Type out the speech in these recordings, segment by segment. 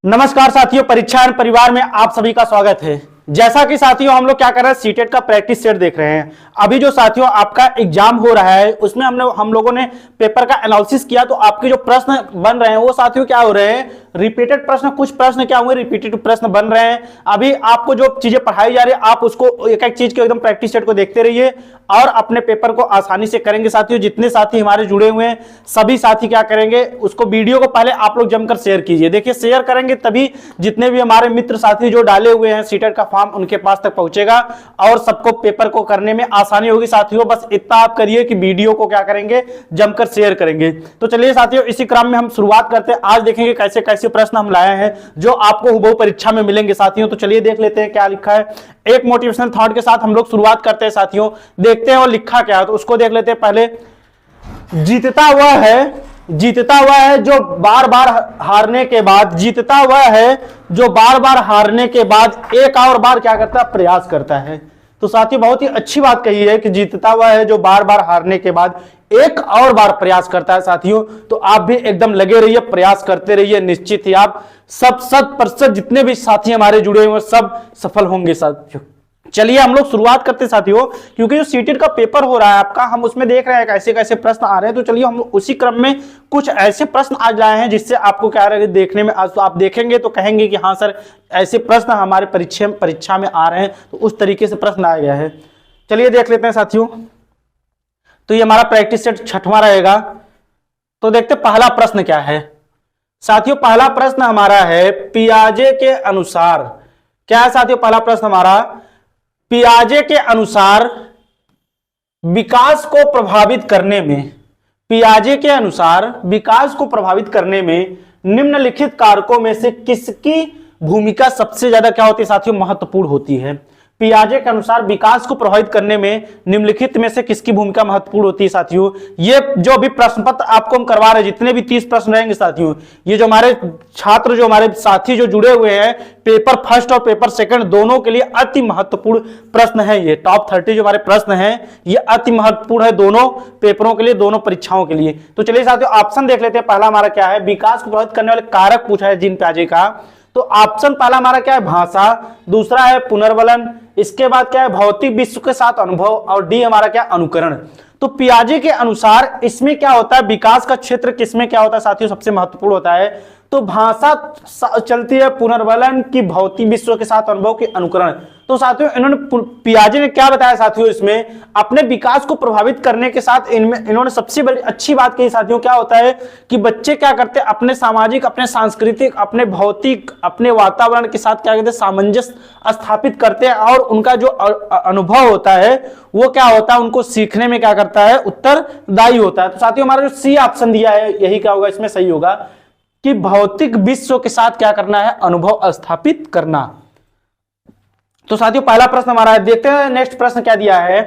नमस्कार साथियों, परीक्षा एंड परिवार में आप सभी का स्वागत है। जैसा कि साथियों हम लोग क्या कर रहे हैं, सीटेट का प्रैक्टिस सेट देख रहे हैं। अभी जो साथियों आपका एग्जाम हो रहा है उसमें हम लोगों ने पेपर का एनालिसिस किया, तो आपके जो प्रश्न बन रहे हैं वो साथियों क्या हो रहे हैं, रिपीटेड प्रश्न। कुछ प्रश्न क्या हुए, रिपीटेड प्रश्न बन रहे हैं। अभी आपको जो चीजें पढ़ाई जा रही है आप उसको एक एक चीज के एकदम प्रैक्टिस सेट को देखते रहिए और अपने पेपर को आसानी से करेंगे। साथियों जितने साथी हमारे जुड़े हुए हैं सभी साथी क्या करेंगे, उसको वीडियो को पहले आप लोग जमकर शेयर कीजिए। देखिए शेयर करेंगे तभी जितने भी हमारे मित्र साथी जो डाले हुए हैं सीटेट का फॉर्म उनके पास तक पहुंचेगा और सबको पेपर को करने में आसानी होगी। साथियों बस इतना आप करिए कि वीडियो को क्या करेंगे, जमकर शेयर करेंगे। तो चलिए साथियों इसी क्रम में हम शुरुआत करते हैं। आज देखेंगे कैसे कैसे प्रश्न हम लाए हैं जो आपको हुबहू परीक्षा में मिलेंगे साथियों। तो चलिए देख लेते हैं क्या लिखा है। एक मोटिवेशनल थॉट के साथ हम लोग शुरुआत करते हैं साथियों, देखते हैं और लिखा क्या है तो उसको देख लेते हैं। पहले जीतता वह है जो बार बार हारने के बाद, जीतता वह है जो बार बार हारने के बाद एक और बार क्या करता है, प्रयास करता है। तो साथियों बहुत ही अच्छी बात कही है कि जीतता वह है जो बार बार हारने के बाद एक और बार प्रयास करता है। साथियों तो आप भी एकदम लगे रहिए, प्रयास करते रहिए, निश्चित ही आप सब 100% जितने भी साथी हमारे जुड़े हुए सब सफल होंगे साथियों। चलिए हम लोग शुरुआत करते हैं साथियों, क्योंकि जो सीटेट का पेपर हो रहा है आपका, हम उसमें देख रहे हैं कैसे कैसे प्रश्न आ रहे हैं। तो चलिए हम उसी क्रम में कुछ ऐसे प्रश्न आज लाए हैं जिससे आपको क्या रहे देखने में, आज तो आप देखेंगे तो कहेंगे कि हाँ सर ऐसे प्रश्न हमारे परीक्षा में आ रहे हैं, तो उस तरीके से प्रश्न आया गया है। चलिए देख लेते हैं साथियों। तो ये हमारा प्रैक्टिस सेट छठवां रहेगा। तो देखते पहला प्रश्न क्या है साथियों। पहला प्रश्न हमारा है पियाजे के अनुसार, क्या है साथियों पहला प्रश्न हमारा, पियाजे के अनुसार विकास को प्रभावित करने में, पियाजे के अनुसार विकास को प्रभावित करने में निम्नलिखित कारकों में से किसकी भूमिका सबसे ज्यादा क्या होती है साथियों, महत्वपूर्ण होती है। पियाजे के अनुसार विकास को प्रभावित करने में निम्नलिखित में से किसकी भूमिका महत्वपूर्ण होती है साथियों। ये जो भी प्रश्न पत्र आपको हम करवा रहे हैं, जितने भी 30 प्रश्न रहेंगे साथियों, ये जो हमारे छात्र जो हमारे साथी जो जुड़े हुए हैं पेपर फर्स्ट और पेपर सेकंड दोनों के लिए अति महत्वपूर्ण प्रश्न है। ये टॉप 30 जो हमारे प्रश्न हैं ये अति महत्वपूर्ण है दोनों पेपरों के लिए, दोनों परीक्षाओं के लिए। तो चलिए साथियों ऑप्शन देख लेते हैं। पहला हमारा क्या है, विकास को प्रभावित करने वाले कारक पूछा है जीन पियाजे का। तो ऑप्शन पहला हमारा क्या है, भाषा, दूसरा है पुनर्वलन, इसके बाद क्या है भौतिक विश्व के साथ अनुभव, और डी हमारा क्या, अनुकरण। तो पियाजे के अनुसार इसमें क्या होता है, विकास का क्षेत्र किसमें क्या होता है साथियों, सबसे महत्वपूर्ण होता है। तो भाषा चलती है, पुनर्वलन की भौतिक विश्व के साथ अनुभव की अनुकरण। तो साथियों इन्होंने पियाजे ने क्या बताया साथियों, इसमें अपने विकास को प्रभावित करने के साथ इन्होंने सबसे बड़ी अच्छी बात कही साथियों, क्या होता है कि बच्चे क्या करते हैं अपने सामाजिक, अपने सांस्कृतिक, अपने भौतिक, अपने वातावरण के साथ क्या कहते हैं सामंजस्य स्थापित करते हैं और उनका जो अनुभव होता है वो क्या होता है, उनको सीखने में क्या करता है, उत्तरदायी होता है। तो साथियों हमारा जो सी ऑप्शन दिया है यही क्या होगा, इसमें सही होगा कि भौतिक विश्व के साथ क्या करना है, अनुभव स्थापित करना। तो साथियों पहला प्रश्न हमारा है। देखते हैं नेक्स्ट प्रश्न क्या दिया है,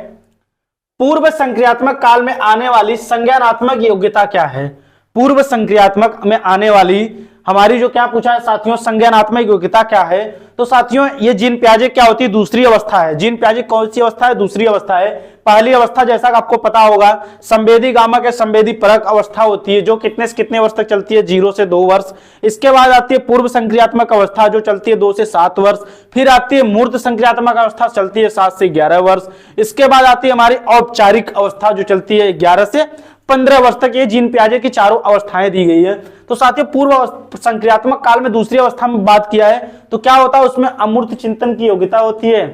पूर्व संक्रियात्मक काल में आने वाली संज्ञानात्मक योग्यता क्या है। पूर्व संक्रियात्मक में आने वाली हमारी जो क्या पूछा है साथियों, संज्ञानात्मक योग्यता क्या है। तो साथियों ये जीन पियाजे क्या होती है, दूसरी अवस्था है। जीन पियाजे कौन सी अवस्था है, दूसरी अवस्था है। पहली अवस्था जैसा कि आपको पता होगा संवेदी गामक या संवेदी परक अवस्था होती है जो कितने से कितने वर्ष तक चलती है, 0 से 2 वर्ष। इसके बाद आती है पूर्व संक्रियात्मक अवस्था जो चलती है 2 से 7 वर्ष। फिर आती है मूर्त संक्रियात्मक अवस्था चलती है 7 से 11 वर्ष। इसके बाद आती है हमारी औपचारिक अवस्था जो चलती है 11 से 15 वर्ष तक। ये जीन पियाजे की चारों अवस्थाएं दी गई है। तो साथियों पूर्व संक्रियात्मक काल में दूसरी अवस्था में बात किया है तो क्या होता है, उसमें अमूर्त चिंतन की योग्यता होती है।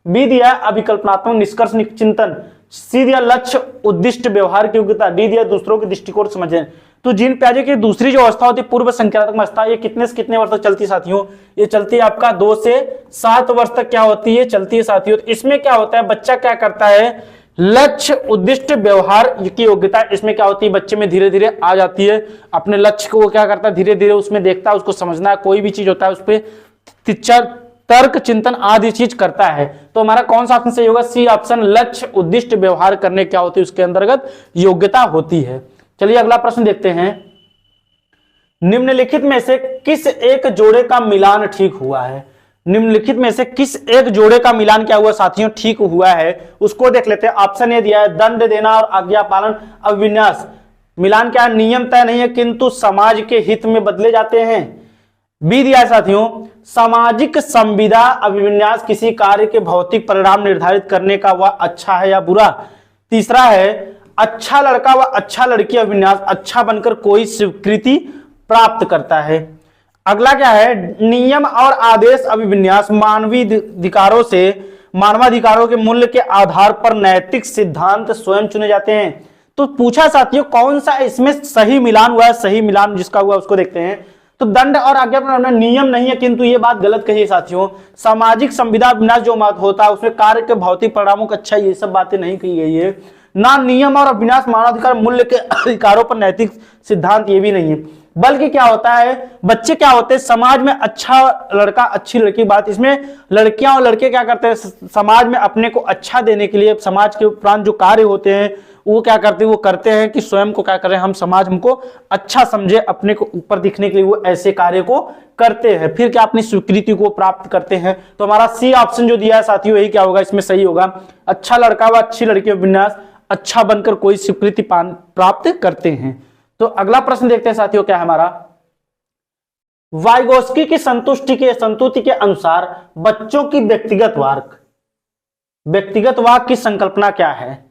बी दिया अभिकल्पनात्मक निष्कर्ष चिंतन, सी दिया लक्ष्य उद्दिष्ट व्यवहार की योग्यता, डी दिया दूसरों के दृष्टिकोण समझें। तो जीन पियाजे की दूसरी जो अवस्था होती है पूर्व संक्रियात्मक अवस्था, ये कितने से कितने वर्ष तक चलती है साथियों, ये चलती है आपका 2 से 7 वर्ष तक क्या होती है, चलती है साथियों। तो इसमें क्या होता है, बच्चा क्या करता है, लक्ष्य उद्दिष्ट व्यवहार की योग्यता इसमें क्या होती है, बच्चे में धीरे धीरे आ जाती है। अपने लक्ष्य को क्या करता है, धीरे धीरे उसमें देखता है, उसको समझना है, कोई भी चीज होता है उस पर तर्क चिंतन आदि चीज करता है। तो हमारा कौन सा ऑप्शन सही होगा, सी ऑप्शन, लक्ष्य उद्दिष्ट व्यवहार करने क्या होती है उसके अंतर्गत योग्यता होती है। चलिए अगला प्रश्न देखते हैं, निम्नलिखित में से किस एक जोड़े का मिलान ठीक हुआ है। निम्नलिखित में से किस एक जोड़े का मिलान क्या हुआ साथियों, ठीक हुआ है, उसको देख लेते हैं। ऑप्शन ए दिया है दंड देना और आज्ञा पालन अविन्यास। मिलान क्या है, नियम तय नहीं है किंतु समाज के हित में बदले जाते हैं। बी दिया है साथियों, सामाजिक संविदा अभिविन्यास किसी कार्य के भौतिक परिणाम निर्धारित करने का वह अच्छा है या बुरा। तीसरा है, अच्छा लड़का व अच्छा लड़की अभिविन्यास अच्छा बनकर कोई स्वीकृति प्राप्त करता है। अगला क्या है, नियम और आदेश अभिविन्यास मानवाधिकारों के मूल्य के आधार पर नैतिक सिद्धांत स्वयं चुने जाते हैं। तो पूछा साथियों कौन सा इसमें सही मिलान हुआ है, सही मिलान जिसका हुआ उसको देखते हैं। तो दंड और आज्ञा प्रणाली नियम नहीं है, किंतु ये बात गलत कही है साथियों। सामाजिक संविदा विन्यास जो मत होता है उसमें कार्य के भौतिक परिणामों का अच्छा, ये सब बातें नहीं कही गई है। ना नियम और अभिविन्यास मानवाधिकार मूल्य के अधिकारों पर नैतिक सिद्धांत, ये भी नहीं है। बल्कि क्या होता है, बच्चे क्या होते हैं समाज में, अच्छा लड़का अच्छी लड़की बात, इसमें लड़कियां और लड़के क्या करते हैं समाज में अपने को अच्छा देने के लिए समाज के उपरांत जो कार्य होते हैं वो क्या करते हैं, वो करते हैं कि स्वयं को क्या करें, हम समाज हमको अच्छा समझे, अपने को ऊपर दिखने के लिए वो ऐसे कार्य को करते हैं, फिर क्या अपनी स्वीकृति को प्राप्त करते हैं। तो हमारा सी ऑप्शन जो दिया है साथियों यही क्या होगा, इसमें सही होगा। अच्छा लड़का व अच्छी लड़की विन्यास अच्छा बनकर कोई स्वीकृति प्राप्त करते हैं। तो अगला प्रश्न देखते हैं साथियों, क्या है हमारा, वाइगोस्की की संतुष्टि के अनुसार बच्चों की व्यक्तिगत वाक की संकल्पना क्या है।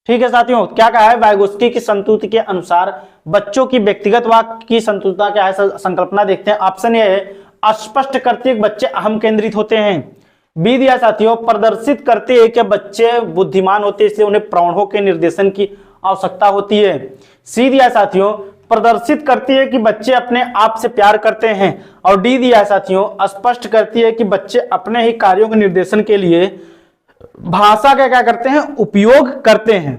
ठीक है साथियों, क्या कहा है, वाइगोस्की की संतुष्टि के अनुसार बच्चों की व्यक्तिगत वाक की संतुष्टता क्या है, संकल्पना देखते हैं। ऑप्शन ए है स्पष्ट करते बच्चे अहम केंद्रित होते हैं। बी दिया साथियों, प्रदर्शित करते हैं कि बच्चे बुद्धिमान होते हैं इसलिए उन्हें प्रौढ़ों के निर्देशन की आवश्यकता होती है। सी दिया साथियों, प्रदर्शित करती है कि बच्चे अपने आप से प्यार करते हैं। और डी दिया साथियों, स्पष्ट करती है कि बच्चे अपने ही कार्यों के निर्देशन के लिए भाषा का क्या करते हैं, उपयोग करते हैं।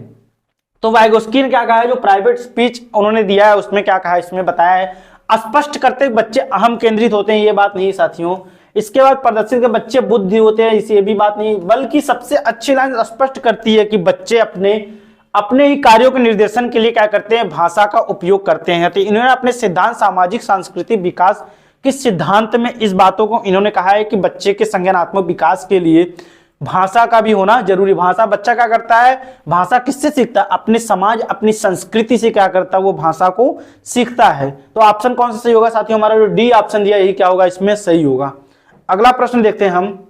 तो वाइगोस्की ने क्या कहा है, जो प्राइवेट स्पीच उन्होंने दिया है उसमें क्या कहा है, इसमें बताया है स्पष्ट करते बच्चे अहम केंद्रित होते हैं, ये बात नहीं साथियों। इसके बाद प्रदर्शित के बच्चे बुद्धि होते हैं, इसे भी बात नहीं, बल्कि सबसे अच्छी लाइन स्पष्ट करती है कि बच्चे अपने ही कार्यों के निर्देशन के लिए क्या करते हैं, भाषा का उपयोग करते हैं। तो इन्होंने अपने सिद्धांत सामाजिक सांस्कृतिक विकास के सिद्धांत में इस बातों को इन्होंने कहा है कि बच्चे के संज्ञानात्मक विकास के लिए भाषा का भी होना जरूरी। भाषा बच्चा क्या करता है, भाषा किससे सीखता है, अपने समाज अपनी संस्कृति से क्या करता है, वो भाषा को सीखता है। तो ऑप्शन कौन सा सही होगा साथियों, हमारा जो डी ऑप्शन दिया यही क्या होगा, इसमें सही होगा। अगला प्रश्न देखते हैं हम,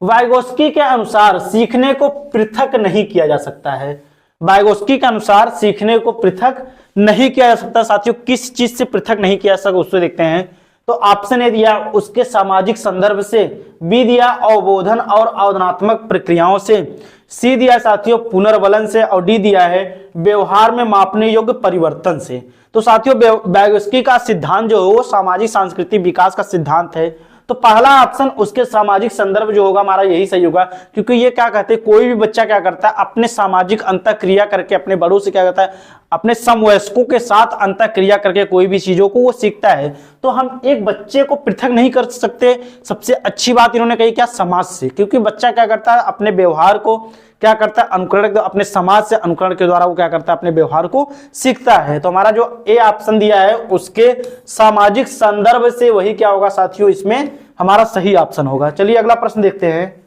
वाइगोस्की के अनुसार सीखने को पृथक नहीं किया जा सकता है। वाइगोस्की के अनुसार सीखने को पृथक नहीं किया जा सकता साथियों, किस चीज से पृथक नहीं किया जा सकता उससे देखते हैं। तो ऑप्शन ए दिया उसके सामाजिक संदर्भ से, बी दिया अवबोधन और अवधारणात्मक प्रक्रियाओं से, सी दिया साथियों पुनर्बलन से, और डी दिया है व्यवहार में मापने योग्य परिवर्तन से। तो साथियों वाइगोस्की का सिद्धांत जो है वो सामाजिक सांस्कृतिक विकास का सिद्धांत है। तो पहला ऑप्शन उसके सामाजिक संदर्भ जो होगा हमारा यही सही होगा, क्योंकि ये क्या कहते हैं, कोई भी बच्चा क्या करता है अपने सामाजिक अंतःक्रिया करके अपने बड़ों से क्या करता है, अपने समवयस्कों के साथ अंतःक्रिया करके कोई भी चीजों को वो सीखता है। तो हम एक बच्चे को पृथक नहीं कर सकते। सबसे अच्छी बात इन्होंने कही क्या, समाज से, क्योंकि बच्चा क्या करता है अपने व्यवहार को क्या करता है, अनुकरण, अपने समाज से अनुकरण के द्वारा वो क्या करता है अपने व्यवहार को सीखता है। तो हमारा जो ए ऑप्शन दिया है उसके सामाजिक संदर्भ से वही क्या होगा साथियों, इसमें हमारा सही ऑप्शन होगा। चलिए अगला प्रश्न देखते हैं,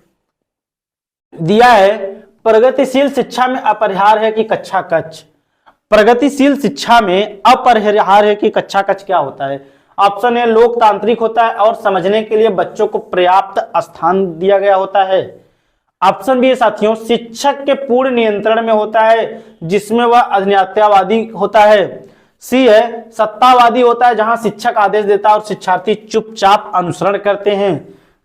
दिया है प्रगतिशील शिक्षा में अपरिहार्य है कि कक्षा कक्ष। प्रगतिशील शिक्षा में अपरिहार्य है कि कक्षा कक्ष क्या होता है। ऑप्शन ए लोकतांत्रिक होता है और समझने के लिए बच्चों को पर्याप्त स्थान दिया गया होता है। ऑप्शन बी साथियों शिक्षक के पूर्ण नियंत्रण में होता है जिसमें वह अज्ञातवादी होता है। सी है सत्तावादी होता है जहां शिक्षक आदेश देता है और शिक्षार्थी चुपचाप अनुसरण करते हैं।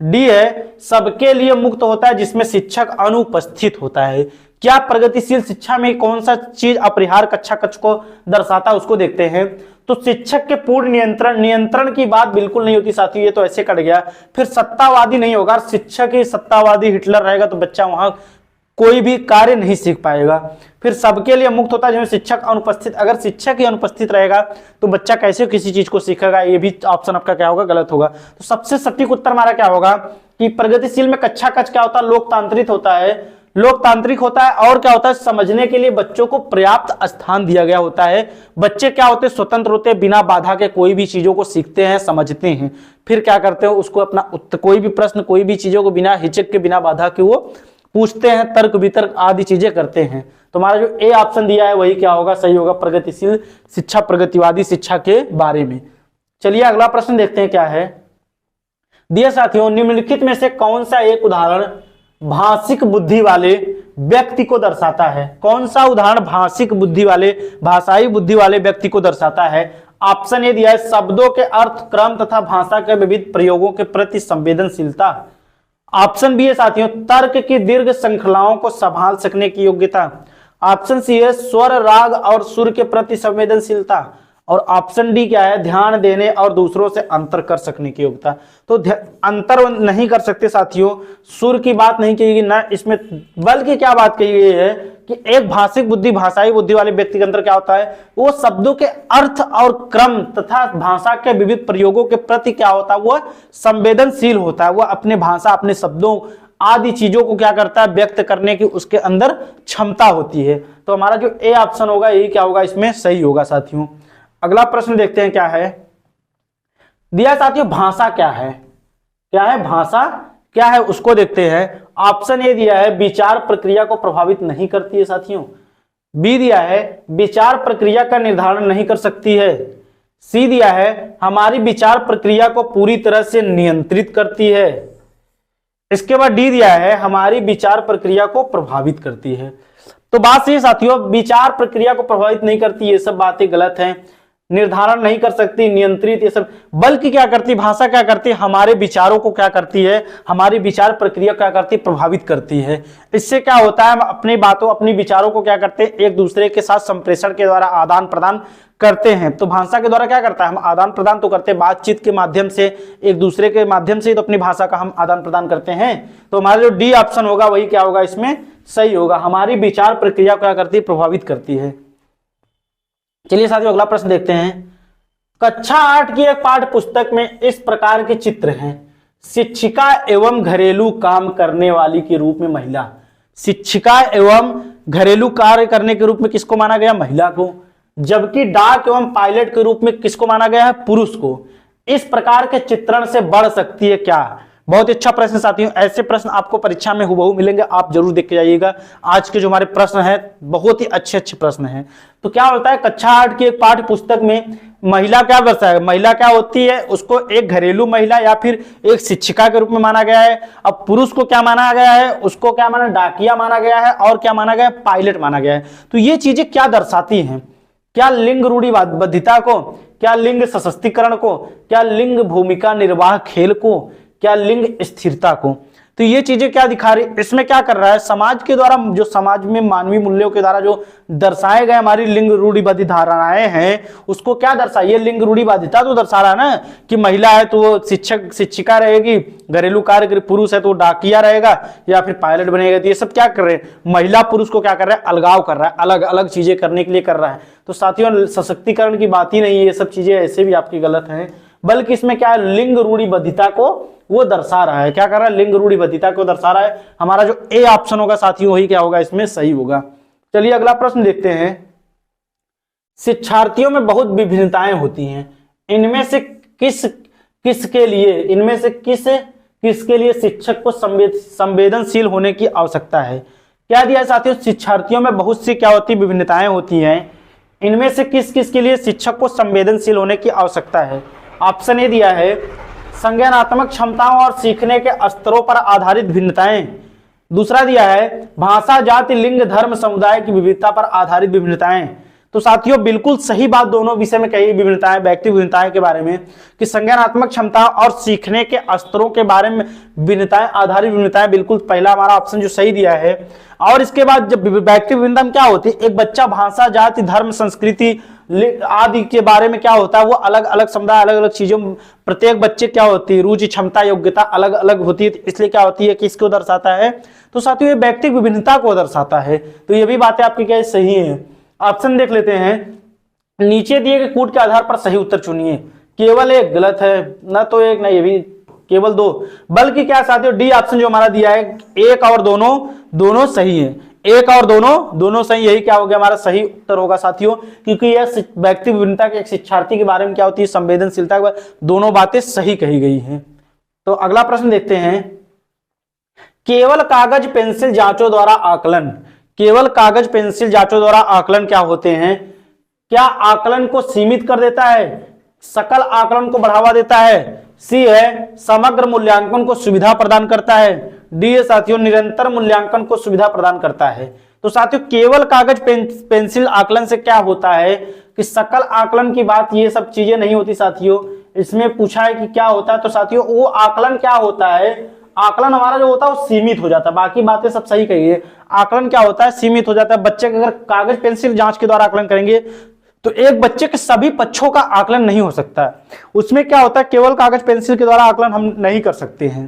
डी है सबके लिए मुक्त होता है जिसमें शिक्षक अनुपस्थित होता है। क्या प्रगतिशील शिक्षा में कौन सा चीज अपरिहार्य कक्षा कक्ष को दर्शाता है उसको देखते हैं। तो शिक्षक के पूर्ण नियंत्रण की बात बिल्कुल नहीं होती साथियों, ये तो ऐसे कट गया। फिर सत्तावादी नहीं होगा, शिक्षक ही सत्तावादी हिटलर रहेगा तो बच्चा वहां कोई भी कार्य नहीं सीख पाएगा। फिर सबके लिए मुक्त होता है जिसमें शिक्षक अनुपस्थित, अगर शिक्षक ही अनुपस्थित रहेगा तो बच्चा कैसे किसी चीज को सीखेगा, ये भी ऑप्शन आपका क्या होगा, गलत होगा। तो सबसे सटीक उत्तर हमारा क्या होगा कि प्रगतिशील में कक्षा कक्ष क्या होता है, लोकतांत्रिक होता है। लोकतांत्रिक होता है और क्या होता है, समझने के लिए बच्चों को पर्याप्त स्थान दिया गया होता है। बच्चे क्या होते हैं, स्वतंत्र होते हैं, बिना बाधा के कोई भी चीजों को सीखते हैं, समझते हैं, फिर क्या करते हैं उसको अपना कोई भी प्रश्न कोई भी चीजों को बिना हिचक के बिना बाधा के वो पूछते हैं, तर्क वितर्क आदि चीजें करते हैं। तो हमारा जो ए ऑप्शन दिया है वही क्या होगा, सही होगा, प्रगतिशील शिक्षा प्रगतिवादी शिक्षा के बारे में। चलिए अगला प्रश्न देखते हैं क्या है। दिया साथियों, निम्नलिखित में से कौन सा एक उदाहरण भाषिक बुद्धि वाले व्यक्ति को दर्शाता है? कौन सा उदाहरण भाषिक बुद्धि वाले, भाषाई बुद्धि वाले व्यक्ति को दर्शाता है? ऑप्शन ए दिया है, शब्दों के अर्थ, क्रम तथा भाषा के विविध प्रयोगों के प्रति संवेदनशीलता। ऑप्शन बी है साथियों, तर्क की दीर्घ श्रृंखलाओं को संभाल सकने की योग्यता। ऑप्शन सी है, स्वर, राग और सुर के प्रति संवेदनशीलता। और ऑप्शन डी क्या है, ध्यान देने और दूसरों से अंतर कर सकने की योग्यता। तो अंतर नहीं कर सकते साथियों, सुर की बात नहीं कही गई ना इसमें, बल्कि क्या बात कही गई है कि एक भाषिक बुद्धि, भाषाई बुद्धि वाले व्यक्ति के अंदर क्या होता है, वो शब्दों के अर्थ और क्रम तथा भाषा के विविध प्रयोगों के प्रति क्या होता है, वो संवेदनशील होता है। वो अपने भाषा, अपने शब्दों आदि चीजों को क्या करता है, व्यक्त करने की उसके अंदर क्षमता होती है। तो हमारा जो ए ऑप्शन होगा, यही क्या होगा, इसमें सही होगा साथियों। अगला प्रश्न देखते हैं क्या है। दिया साथियों, भाषा क्या है? क्या है भाषा, क्या है उसको देखते हैं। ऑप्शन ए दिया है, विचार प्रक्रिया को प्रभावित नहीं करती है साथियों। बी दिया है, विचार प्रक्रिया का निर्धारण नहीं कर सकती है। सी दिया है, हमारी विचार प्रक्रिया को पूरी तरह से नियंत्रित करती है। इसके बाद डी दिया है, हमारी विचार प्रक्रिया को प्रभावित करती है। तो बात सही साथियों, विचार प्रक्रिया को प्रभावित नहीं करती, ये सब बातें गलत हैं। निर्धारण नहीं कर सकती, नियंत्रित, ये सब, बल्कि क्या करती भाषा, क्या करती हमारे विचारों को क्या करती है, हमारी विचार प्रक्रिया क्या करती, प्रभावित करती है। इससे क्या होता है, हम अपनी बातों, अपनी विचारों को क्या करते हैं, एक दूसरे के साथ संप्रेषण के द्वारा आदान प्रदान करते हैं। तो भाषा के द्वारा क्या करता है, हम आदान प्रदान तो करते हैं, बातचीत के माध्यम से, एक दूसरे के माध्यम से तो अपनी भाषा का हम आदान प्रदान करते हैं। तो हमारा जो डी ऑप्शन होगा वही क्या होगा, इसमें सही होगा, हमारी विचार प्रक्रिया क्या करती है, प्रभावित करती है। चलिए साथियों अगला प्रश्न देखते हैं। कक्षा 8 की एक पाठ्य पुस्तक में इस प्रकार के चित्र हैं। शिक्षिका एवं घरेलू काम करने वाली के रूप में महिला। शिक्षिका एवं घरेलू कार्य करने के रूप में किसको माना गया, महिला को। जबकि डाक एवं पायलट के रूप में किसको माना गया है, पुरुष को। इस प्रकार के चित्रण से बढ़ सकती है क्या? बहुत ही अच्छा प्रश्न साथियों, ऐसे प्रश्न आपको परीक्षा में हुबहू मिलेंगे, आप जरूर देख के जाइएगा। आज के जो हमारे प्रश्न हैं बहुत ही अच्छे प्रश्न हैं। तो क्या होता है, कक्षा 8 की एक पाठ्य पुस्तक में महिला क्या दर्शाएगा, महिला क्या होती है, उसको एक घरेलू महिला या फिर एक शिक्षिका के रूप में माना गया है। अब पुरुष को क्या माना गया है, उसको क्या माना, डाकिया माना गया है, और क्या माना गया है, पायलट माना गया है। तो ये चीजें क्या दर्शाती हैं, क्या लिंग रूढ़िबद्धता को, क्या लिंग सशक्तिकरण को, क्या लिंग भूमिका निर्वाह खेल को, क्या लिंग स्थिरता को। तो ये चीजें क्या दिखा रही, इसमें क्या कर रहा है, समाज के द्वारा, जो समाज में मानवीय मूल्यों के द्वारा जो दर्शाए गए हमारी लिंग रूढ़िबद्ध धारणाएं हैं, उसको क्या दर्शा, ये लिंग रूढ़िबद्धता तो दर्शा रहा है ना, कि महिला है तो वो शिक्षक शिक्षिका रहेगी, घरेलू कार्य पुरुष है तो डाकिया रहेगा या फिर पायलट बनेगा। तो ये सब क्या कर रहे हैं, महिला पुरुष को क्या कर रहा है, अलगाव कर रहा है, अलग अलग चीजें करने के लिए कर रहा है। तो साथियों सशक्तिकरण की बात ही नहीं है, ये सब चीजें ऐसे भी आपकी गलत हैं, बल्कि इसमें क्या है, लिंग रूढ़िबद्धता को वो दर्शा रहा है। क्या कर रहा है, लिंग रूढ़िबद्धता को दर्शा रहा है। हमारा जो ए ऑप्शन होगा साथियों वही क्या होगा, इसमें सही होगा। चलिए अगला प्रश्न देखते हैं। शिक्षार्थियों में बहुत विभिन्नताएं होती हैं, इनमें से किसके लिए शिक्षक को संवेदनशील होने की आवश्यकता है। क्या दिया है साथियों, शिक्षार्थियों में बहुत सी क्या होती, विभिन्नताएं होती हैं, इनमें से किस के लिए शिक्षक को संवेदनशील होने की आवश्यकता है। ऑप्शन ए दिया है, संज्ञानात्मक क्षमताओं और सीखने के स्तरों पर आधारित भिन्नताएं। दूसरा दिया है, भाषा, जाति, लिंग, धर्म, समुदाय की विविधता पर आधारित विभिन्नताएं। तो साथियों बिल्कुल सही बात दोनों विषय में कही, विभिन्नताएं, व्यक्ति विभिन्नताएं के बारे में, कि संज्ञानात्मक क्षमता और सीखने के स्तरों के बारे में भिन्नताएं, आधारित भिन्नताएं, बिल्कुल पहला हमारा ऑप्शन जो सही दिया है। और इसके बाद जब व्यक्ति विभिन्नता में क्या होती है, एक बच्चा भाषा, जाति, धर्म, संस्कृति आदि के बारे में क्या होता है, वो अलग अलग समुदाय, अलग अलग चीजों, प्रत्येक बच्चे क्या होती है, रुचि, क्षमता, योग्यता अलग अलग होती है, इसलिए क्या होती है, किसको दर्शाता है, तो साथियों ये व्यक्तिगत विभिन्नता को दर्शाता है। तो ये भी बातें आपकी क्या सही है। ऑप्शन देख लेते हैं, नीचे दिए गए कूट के आधार पर सही उत्तर चुनिए। केवल एक गलत है, ना तो एक, ना ये भी, केवल दो, बल्कि क्या साथियों डी ऑप्शन जो हमारा दिया है, एक और दोनों सही है, एक और दोनों सही, यही क्या हो गया, हमारा सही उत्तर होगा साथियों, क्योंकि यह व्यक्ति विभिन्नता के एक शिक्षार्थी के बारे में क्या होती है, संवेदनशीलता के बारे, दोनों बातें सही कही गई हैं। तो अगला प्रश्न देखते हैं, केवल कागज पेंसिल जांचों द्वारा आकलन, केवल कागज पेंसिल जांचों द्वारा आकलन क्या होते हैं, क्या आकलन को सीमित कर देता है, सकल आकलन को बढ़ावा देता है। सी है समग्र मूल्यांकन को सुविधा प्रदान करता है। डी है साथियों निरंतर मूल्यांकन को सुविधा प्रदान करता है। तो साथियों केवल कागज पेंसिल आकलन से क्या होता है कि सकल आकलन की बात ये सब चीजें नहीं होती साथियों। इसमें पूछा है कि क्या होता है, तो साथियों वो आकलन क्या होता है, आकलन हमारा जो होता है वो सीमित हो जाता है। बाकी बातें सब सही कहिए, आकलन क्या होता है, सीमित हो जाता है। बच्चे अगर कागज पेंसिल जांच के द्वारा आकलन करेंगे तो एक बच्चे के सभी पक्षों का आकलन नहीं हो सकता। उसमें क्या होता है, केवल कागज पेंसिल के द्वारा आकलन हम नहीं कर सकते हैं,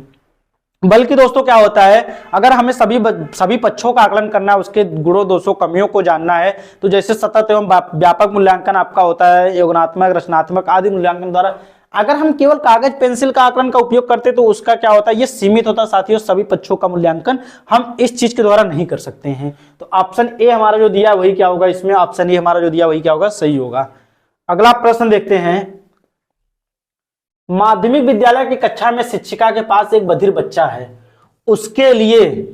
बल्कि दोस्तों क्या होता है, अगर हमें सभी पक्षों का आकलन करना है, उसके गुणों दोषों कमियों को जानना है, तो जैसे सतत एवं व्यापक मूल्यांकन आपका होता है, योगात्मक रचनात्मक आदि मूल्यांकन द्वारा अगर हम केवल कागज पेंसिल का आकलन का उपयोग करते तो उसका क्या होता है, ये सीमित होता साथियों। सभी पक्षों का मूल्यांकन हम इस चीज के द्वारा नहीं कर सकते हैं। तो ऑप्शन ए हमारा जो दिया वही क्या होगा, इसमें ऑप्शन ए हमारा जो दिया वही क्या होगा, सही होगा। अगला प्रश्न देखते हैं। माध्यमिक विद्यालय की कक्षा में शिक्षिका के पास एक बधिर बच्चा है। उसके लिए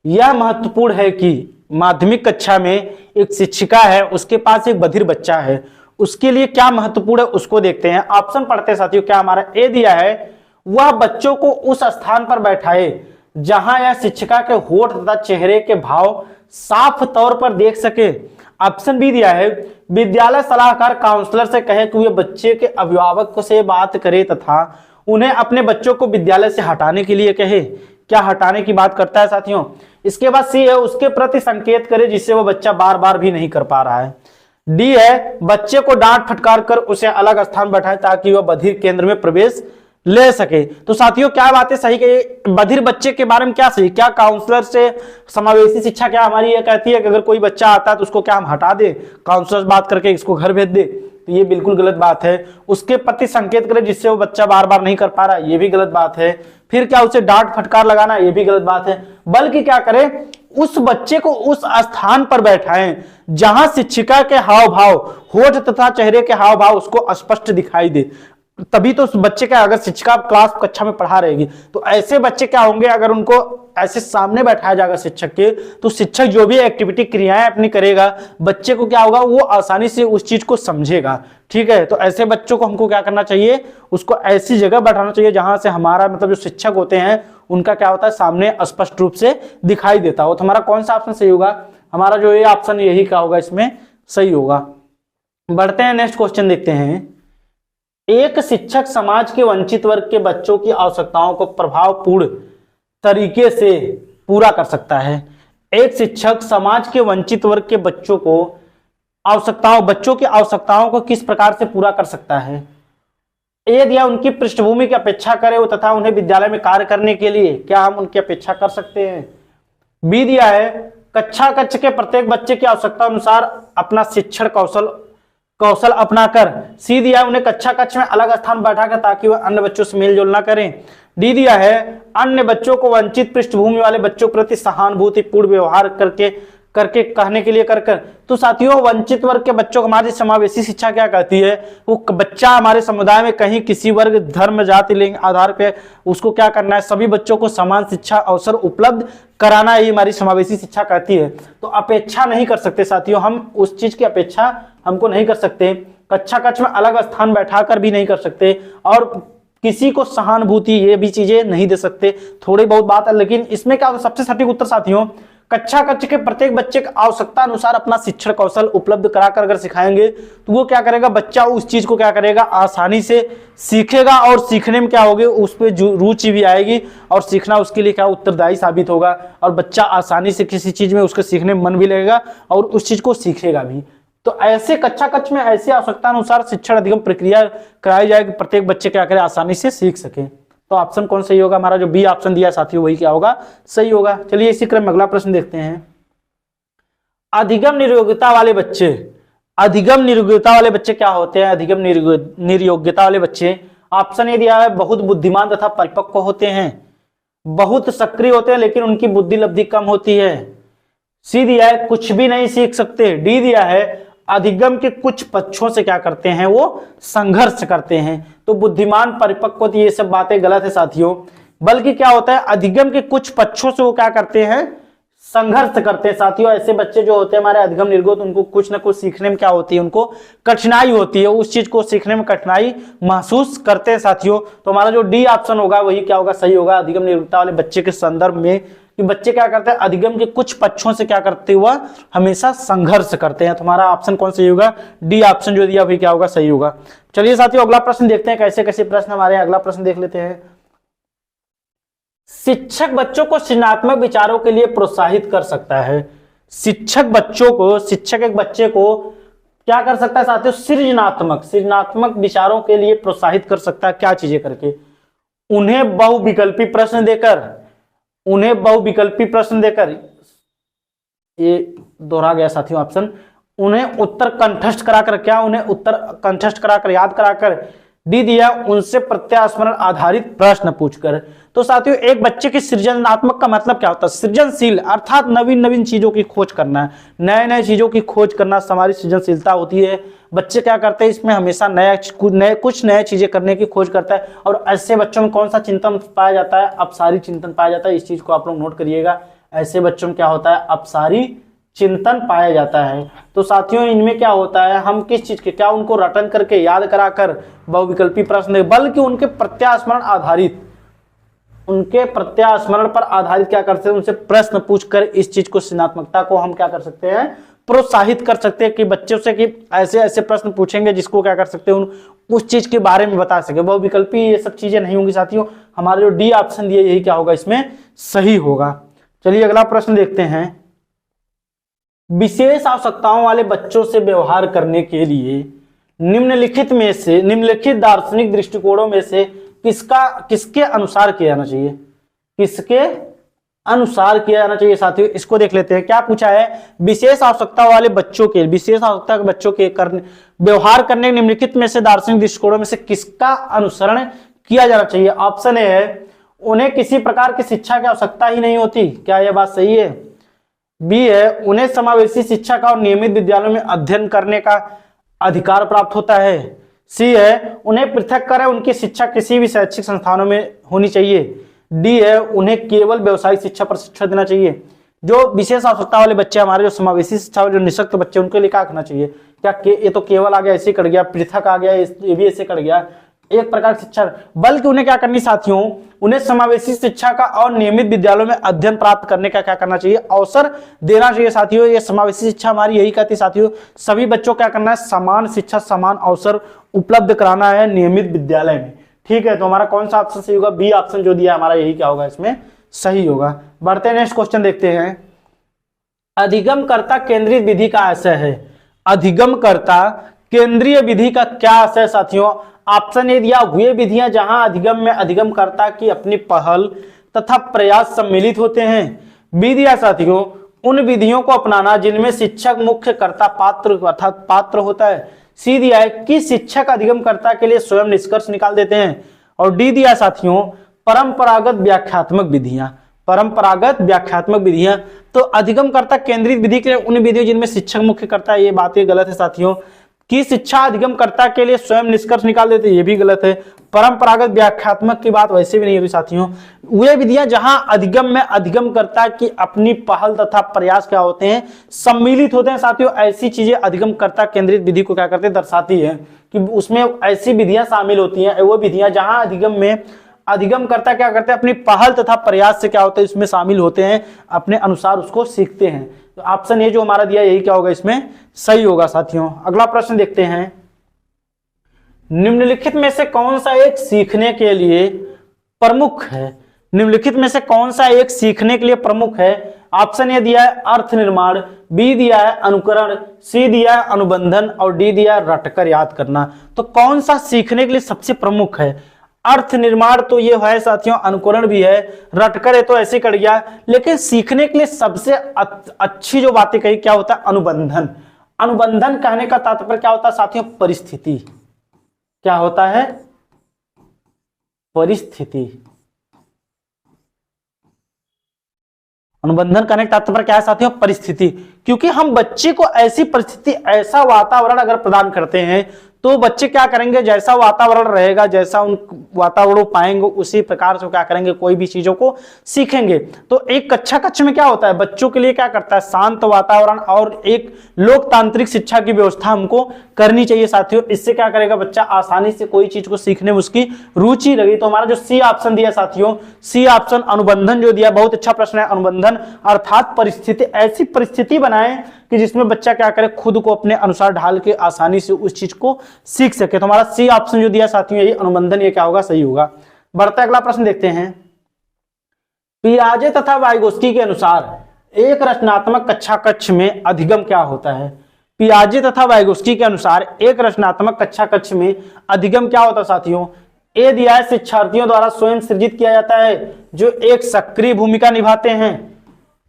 यह महत्वपूर्ण है कि माध्यमिक कक्षा में एक शिक्षिका है, उसके पास एक बधिर बच्चा है, उसके लिए क्या महत्वपूर्ण है उसको देखते हैं। ऑप्शन पढ़ते हैं साथियों। क्या हमारा ए दिया है, वह बच्चों को उस स्थान पर बैठाए जहां यह शिक्षिका के होठ तथा चेहरे के भाव साफ तौर पर देख सके। ऑप्शन बी दिया है, विद्यालय सलाहकार काउंसलर से कहे कि वे बच्चे के अभिभावक से बात करे तथा उन्हें अपने बच्चों को विद्यालय से हटाने के लिए कहे। क्या हटाने की बात करता है साथियों। इसके बाद सी है, उसके प्रति संकेत करे जिससे वो बच्चा बार बार भी नहीं कर पा रहा है। डी है, बच्चे को डांट फटकार कर उसे अलग स्थान बैठाए ताकि वह बधिर केंद्र में प्रवेश ले सके। तो साथियों क्या बातें सही कही, बधिर बच्चे के बारे में क्या सही, क्या काउंसलर से समावेशी शिक्षा क्या हमारी ये कहती है कि अगर कोई बच्चा आता है तो उसको क्या हम हटा दे, काउंसलर बात करके इसको घर भेज दे, तो ये बिल्कुल गलत बात है। उसके प्रति संकेत करे जिससे वो बच्चा बार बार नहीं कर पा रहा, ये भी गलत बात है। फिर क्या उसे डांट फटकार लगाना, ये भी गलत बात है। बल्कि क्या करे, उस बच्चे को उस स्थान पर बैठाएं जहां शिक्षिका के हाव भाव, होठ तथा चेहरे के हाव भाव उसको स्पष्ट दिखाई दे। तभी तो उस बच्चे का, अगर शिक्षिका क्लास कक्षा में पढ़ा रहेगी तो ऐसे बच्चे क्या होंगे, अगर उनको ऐसे सामने बैठाया जाएगा शिक्षक के, तो शिक्षक जो भी एक्टिविटी क्रियाएं अपनी करेगा, बच्चे को क्या होगा, वो आसानी से उस चीज को समझेगा। ठीक है, तो ऐसे बच्चों को हमको क्या करना चाहिए, उसको ऐसी जगह बैठाना चाहिए जहां से हमारा मतलब जो शिक्षक होते हैं उनका क्या होता है, सामने स्पष्ट रूप से दिखाई देता हो। तो हमारा कौन सा ऑप्शन सही होगा, हमारा जो ये ऑप्शन यही क्या होगा, इसमें सही होगा। बढ़ते हैं, नेक्स्ट क्वेश्चन देखते हैं। एक शिक्षक समाज के वंचित वर्ग के बच्चों की आवश्यकताओं को प्रभावपूर्ण तरीके से पूरा कर सकता है। एक शिक्षक समाज के वंचित वर्ग के बच्चों की आवश्यकताओं को किस प्रकार से पूरा कर सकता है। ए दिया, उनकी पृष्ठभूमि की अपेक्षा करे तथा उन्हें विद्यालय में कार्य करने के लिए क्या हम उनकी अपेक्षा कर सकते हैं। बी दिया है, कक्षा कक्ष के प्रत्येक बच्चे की आवश्यकता अनुसार अपना शिक्षण कौशल अपनाकर। सी दिया, उन्हें कक्षा कक्ष में अलग स्थान बैठाकर ताकि वह अन्य बच्चों से मेल जोल न करें। डी दिया है, अन्य बच्चों को वंचित पृष्ठभूमि वाले बच्चों के प्रति सहानुभूतिपूर्ण व्यवहार करके कहने के लिए कर। तो साथियों वंचित वर्ग के बच्चों को हमारी समावेशी शिक्षा क्या कहती है, वो बच्चा हमारे समुदाय में कहीं किसी वर्ग धर्म जाति लिंग आधार पे उसको क्या करना है, सभी बच्चों को समान शिक्षा अवसर उपलब्ध कराना, ही हमारी समावेशी शिक्षा कहती है। तो अपेक्षा नहीं कर सकते साथियों, हम उस चीज की अपेक्षा हमको नहीं कर सकते, कक्षा कक्ष में अलग स्थान बैठाकर भी नहीं कर सकते, और किसी को सहानुभूति ये भी चीजें नहीं दे सकते। थोड़ी बहुत बात है, लेकिन इसमें क्या होता है, सबसे सटीक उत्तर साथियों, कक्षा कक्ष के प्रत्येक बच्चे की आवश्यकता अनुसार अपना शिक्षण कौशल उपलब्ध कराकर अगर सिखाएंगे तो वो क्या करेगा, बच्चा उस चीज को क्या करेगा, आसानी से सीखेगा, और सीखने में क्या होगी, उस पर रुचि भी आएगी, और सीखना उसके लिए क्या उत्तरदायी साबित होगा, और बच्चा आसानी से किसी चीज में उसके सीखने में मन भी लगेगा और उस चीज को सीखेगा भी। तो ऐसे कक्षा कक्ष में ऐसी आवश्यकता अनुसार शिक्षण अधिगम प्रक्रिया कराई जाएगी, प्रत्येक बच्चे क्या करे, आसानी से सीख सके। तो ऑप्शन कौन सही होगा, हमारा जो बी ऑप्शन दिया साथियों वही क्या होगा, सही होगा। चलिए इसी क्रम में अगला प्रश्न देखते हैं। अधिगम निर्योग्यता वाले बच्चे, अधिगम निर्योग्यता वाले बच्चे क्या होते हैं, अधिगम निर्योग्यता वाले बच्चे, ऑप्शन ए दिया है, बहुत बुद्धिमान तथा परिपक्व होते हैं, बहुत सक्रिय होते हैं लेकिन उनकी बुद्धि लब्धि कम होती है। सी दिया है, कुछ भी नहीं सीख सकते। डी दिया है, अधिगम के कुछ पक्षों से क्या करते हैं, वो संघर्ष करते हैं। तो बुद्धिमान परिपक्व, ये सब बातें गलत है साथियों, बल्कि क्या होता है, अधिगम के कुछ पक्षों से वो क्या करते हैं, संघर्ष करते हैं साथियों। ऐसे बच्चे जो होते हैं हमारे अधिगम निर्गत, उनको कुछ ना कुछ सीखने में क्या होती है, उनको कठिनाई होती है, उस चीज को सीखने में कठिनाई महसूस करते हैं साथियों। तो हमारा जो डी ऑप्शन होगा वही क्या होगा, सही होगा। अधिगम निर्गुणता वाले बच्चे के संदर्भ में कि बच्चे क्या करते हैं, अधिगम के कुछ पक्षों से क्या करते हुआ हमेशा संघर्ष करते हैं। तो हमारा ऑप्शन कौन सही होगा, डी ऑप्शन जो दिया वही क्या होगा, सही होगा। चलिए साथियों अगला प्रश्न देखते हैं कैसे कैसे प्रश्न हमारे। अगला प्रश्न देख लेते हैं। शिक्षक बच्चों को सृजनात्मक विचारों के लिए प्रोत्साहित कर सकता है। शिक्षक एक बच्चे को क्या कर सकता है साथियों, सृजनात्मक विचारों के लिए प्रोत्साहित कर सकता है। क्या चीजें करके, उन्हें बहुविकल्पी प्रश्न देकर, ये दोहरा गया साथियों ऑप्शन, उन्हें उत्तर कंठस्थ कराकर याद कराकर, डी दिया उनसे प्रत्यास्मरण आधारित प्रश्न पूछकर। तो साथियों एक बच्चे की सृजनात्मक का मतलब क्या होता है, सृजनशील अर्थात नवीन चीजों की खोज करना है, नए चीजों की खोज करना हमारी सृजनशीलता होती है। बच्चे क्या करते हैं, इसमें हमेशा कुछ नए चीजें करने की खोज करता है। और ऐसे बच्चों में कौन सा चिंतन पाया जाता है, अपसारी चिंतन पाया जाता है। इस चीज को आप लोग नोट करिएगा, ऐसे बच्चों में क्या होता है, अपसारी चिंतन पाया जाता है। तो साथियों इनमें क्या होता है, हम किस चीज के, क्या उनको रटन करके याद कराकर बहुविकल्पी प्रश्न, बल्कि उनके प्रत्यास्मरण पर आधारित क्या करते हैं, उनसे प्रश्न पूछकर इस चीज को, सृजनात्मकता को हम क्या कर सकते हैं, प्रोत्साहित कर सकते हैं कि बच्चों से कि ऐसे ऐसे प्रश्न पूछेंगे जिसको क्या कर सकते हैं, उस चीज के बारे में बता सके। बहुविकल्पी ये सब चीजें नहीं होंगी साथियों। हमारा जो डी ऑप्शन दिए यही क्या होगा, इसमें सही होगा। चलिए अगला प्रश्न देखते हैं। विशेष आवश्यकताओं वाले बच्चों से व्यवहार करने के लिए निम्नलिखित दार्शनिक दृष्टिकोणों में से किसके अनुसार किया जाना चाहिए, साथियों इसको देख लेते हैं। क्या पूछा है, विशेष आवश्यकता के बच्चों के व्यवहार करने निम्नलिखित में से दार्शनिक दृष्टिकोणों में से किसका अनुसरण किया जाना चाहिए। ऑप्शन ए है, उन्हें किसी प्रकार की शिक्षा की आवश्यकता ही नहीं होती। क्या यह बात सही है? बी है, उन्हें समावेशी शिक्षा का और नियमित विद्यालयों में अध्ययन करने का अधिकार प्राप्त होता है। सी है, उन्हें पृथक करें, उनकी शिक्षा किसी भी शैक्षिक संस्थानों में होनी चाहिए। डी है, उन्हें केवल व्यावसायिक शिक्षा प्रशिक्षण देना चाहिए। जो विशेष आवश्यकता वाले बच्चे हमारे, जो समावेशी शिक्षा वाले जो निःशक्त बच्चे, उनके लिए क्या करना चाहिए? क्या ये तो केवल आ गया, ऐसे कट गया, पृथक आ गया, ये भी ऐसे कट गया, एक प्रकार की शिक्षा, बल्कि उन्हें क्या करनी साथियों, उन्हें समावेशी शिक्षा का और नियमित विद्यालयों में अध्ययन प्राप्त करने का क्या करना चाहिए, अवसर देना चाहिए साथियों। ये समावेशी शिक्षा हमारी यही कहती है साथियों, सभी बच्चों क्या करना है, समान शिक्षा समान अवसर उपलब्ध कराना है नियमित विद्यालय में। ठीक है, तो हमारा कौन सा ऑप्शन सही होगा? बी ऑप्शन जो दिया हमारा यही क्या होगा, इसमें सही होगा। बढ़ते नेक्स्ट क्वेश्चन देखते हैं। अधिगमकर्ता केंद्रित विधि का आशय है। अधिगमकर्ता केंद्रीय विधि का क्या आशय साथियों? ऑप्शन ए दिया, वे विधियां जहां अधिगम में अधिगमकर्ता की अपनी पहल तथा प्रयास सम्मिलित होते हैं। बी दिया साथियों, उन विधियों को अपनाना जिनमें शिक्षक मुख्य कर्ता पात्र अर्थात पात्र होता है। सी दिया है कि शिक्षक अधिगमकर्ता के लिए स्वयं निष्कर्ष निकाल देते हैं। और डी दिया साथियों, परंपरागत व्याख्यात्मक विधियां। तो अधिगमकर्ता केंद्रित विधि के लिए उन विधियों जिनमें शिक्षक मुख्य कर्ता, ये बात ये गलत है साथियों। कि शिक्षा अधिगमकर्ता के लिए स्वयं निष्कर्ष निकाल देते, ये भी गलत है। परंपरागत व्याख्यात्मक की बात वैसे भी नहीं होती साथियों। वे विधियां जहां अधिगम में अधिगमकर्ता की अपनी पहल तथा प्रयास क्या होते हैं, सम्मिलित होते हैं साथियों। ऐसी चीजें अधिगमकर्ता केंद्रित विधि को क्या करते हैं, दर्शाती है कि उसमें ऐसी विधियां शामिल होती हैं। वो विधियां जहां अधिगम में अधिगमकर्ता क्या करते हैं, अपनी पहल तथा प्रयास से क्या होते हैं, इसमें शामिल होते हैं, अपने अनुसार उसको सीखते हैं। तो ऑप्शन ए जो हमारा दिया यही क्या होगा, इसमें सही होगा साथियों। अगला प्रश्न देखते हैं। निम्नलिखित में से कौन सा एक सीखने के लिए प्रमुख है? निम्नलिखित में से कौन सा एक सीखने के लिए प्रमुख है? ऑप्शन ए दिया है अर्थ निर्माण, बी दिया है अनुकरण, सी दिया है अनुबंधन और डी दिया है रटकर याद करना। तो कौन सा सीखने के लिए सबसे प्रमुख है? अर्थ निर्माण तो ये है साथियों, अनुकरण भी है, रटकर है तो ऐसे कर गया, लेकिन सीखने के लिए सबसे अच्छी जो बातें कही क्या होता है, अनुबंधन। अनुबंधन कहने का तात्पर्य क्या होता है साथियों, परिस्थिति। क्या होता है? परिस्थिति। अनुबंधन करने का तात्पर्य क्या है साथियों, परिस्थिति। क्योंकि हम बच्चे को ऐसी परिस्थिति, ऐसा वातावरण अगर प्रदान करते हैं तो बच्चे क्या करेंगे, जैसा वातावरण रहेगा, जैसा उन वातावरण पाएंगे उसी प्रकार से क्या करेंगे, कोई भी चीजों को सीखेंगे। तो एक कक्षा कक्ष में क्या होता है, बच्चों के लिए क्या करता है, शांत वातावरण और एक लोकतांत्रिक शिक्षा की व्यवस्था हमको करनी चाहिए साथियों। इससे क्या करेगा, बच्चा आसानी से कोई चीज को सीखने में उसकी रुचि लगी। तो हमारा जो सी ऑप्शन दिया साथियों, सी ऑप्शन अनुबंधन जो दिया, बहुत अच्छा प्रश्न है। अनुबंधन अर्थात परिस्थिति, ऐसी परिस्थिति बनाए कि जिसमें बच्चा क्या करे, खुद को अपने अनुसार ढाल के आसानी से उस चीज को सीख सके। तो हमारा सी ऑप्शन जो दिया साथियों, यही अनुबंधन, ये क्या होगा, सही होगा। बढ़ते अगला प्रश्न देखते हैं। पियाजे तथा वाइगोत्स्की के अनुसार एक रचनात्मक कक्षा कक्ष में अधिगम क्या होता है। पियाजे तथा वाइगोत्स्की के अनुसार एक रचनात्मक कक्षा कक्ष में अधिगम क्या होता है साथियों। ए दिया है, शिक्षार्थियों द्वारा स्वयं सृजित किया जाता है जो एक सक्रिय भूमिका निभाते हैं।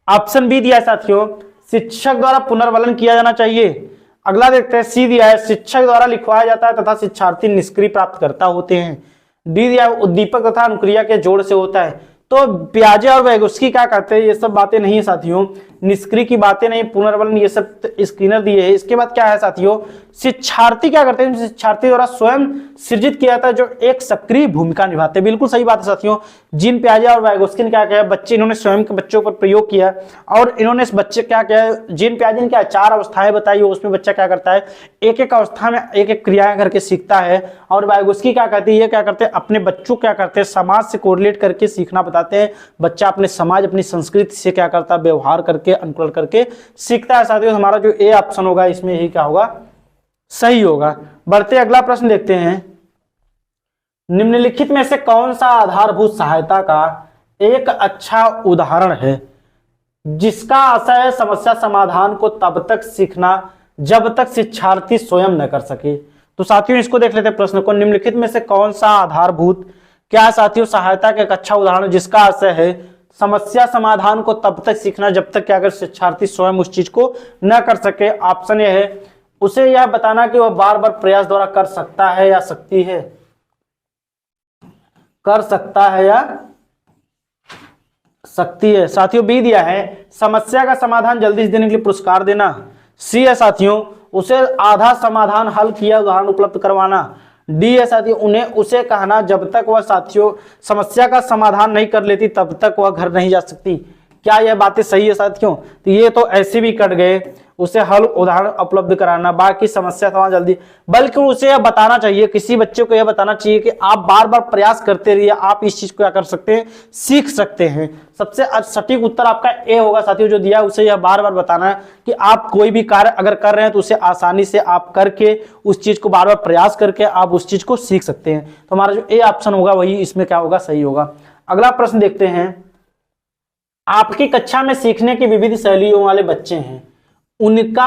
ऑप्शन बी दिया है साथियों, शिक्षक द्वारा पुनर्वलन किया जाना चाहिए। अगला देखते हैं, सी दिया है, शिक्षक द्वारा लिखवाया जाता है तथा शिक्षार्थी निष्क्रिय प्राप्तकर्ता होते हैं। डी दिया है, उद्दीपक तथा अनुक्रिया के जोड़ से होता है। तो पियाजे और वाइगोत्स्की क्या करते हैं, ये सब बातें नहीं है साथियों, निष्क्रिय की बातें नहीं, पुनर्वलन ये सब स्किनर दिए है। इसके बाद क्या है साथियों, शिक्षार्थी क्या करते हैं, शिक्षार्थी द्वारा स्वयं सृजित किया जाता है जो एक सक्रिय भूमिका निभाते हैं। बिल्कुल सही बात है साथियों। जीन पियाजे और वाइगोत्स्की ने क्या किया, बच्चे इन्होंने स्वयं के बच्चों पर प्रयोग किया और इन्होंने इस बच्चे क्या किया, जीन पियाजे ने क्या 4 अवस्थाएं बताई, उसमें बच्चा क्या करता है, एक एक अवस्था में एक एक क्रियाएं करके सीखता है। और वाइगोत्स्की क्या करती है, ये क्या करते हैं, अपने बच्चों क्या करते हैं, समाज से कोरिलेट करके सीखना बताते हैं। बच्चा अपने समाज, अपनी संस्कृति से क्या करता है, व्यवहार करके, अनुकूल करके सीखता है साथियों। हमारा जो ए ऑप्शन होगा इसमें यही क्या होगा, सही होगा। बढ़ते अगला प्रश्न देखते हैं। निम्नलिखित में से कौन सा आधारभूत सहायता का एक अच्छा उदाहरण है जिसका आशय है समस्या समाधान को तब तक सीखना जब तक शिक्षार्थी स्वयं न कर सके। तो साथियों इसको देख लेते हैं प्रश्न को। निम्नलिखित में से कौन सा आधारभूत क्या साथियों सहायता का एक अच्छा उदाहरण जिसका आशय है समस्या समाधान को तब तक सीखना जब तक कि अगर शिक्षार्थी स्वयं उस चीज को न कर सके। ऑप्शन यह है, उसे यह बताना कि वह बार बार प्रयास द्वारा कर सकता है या सकती है, कर सकता है या सकती है। साथियों बी दिया है, समस्या का समाधान जल्दी से देने के लिए पुरस्कार देना। सी है साथियों, उसे आधा समाधान हल किया उदाहरण उपलब्ध करवाना। डी है साथियों, उन्हें उसे कहना जब तक वह साथियों समस्या का समाधान नहीं कर लेती तब तक वह घर नहीं जा सकती। क्या यह बातें सही है साथियों? तो ये तो ऐसे भी कट गए, उसे हल उदाहरण उपलब्ध कराना, बाकी समस्या समाधान जल्दी, बल्कि उसे यह बताना चाहिए, किसी बच्चे को यह बताना चाहिए कि आप बार बार प्रयास करते रहिए, आप इस चीज को क्या कर सकते हैं, सीख सकते हैं। सबसे सटीक उत्तर आपका ए होगा साथियों, जो दिया उसे यह बार बार बताना है कि आप कोई भी कार्य अगर कर रहे हैं तो उसे आसानी से आप करके उस चीज को बार बार प्रयास करके आप उस चीज को सीख सकते हैं। तो हमारा जो ए ऑप्शन होगा वही इसमें क्या होगा, सही होगा। अगला प्रश्न देखते हैं। आपकी कक्षा में सीखने की विविध शैलियों वाले बच्चे हैं, उनका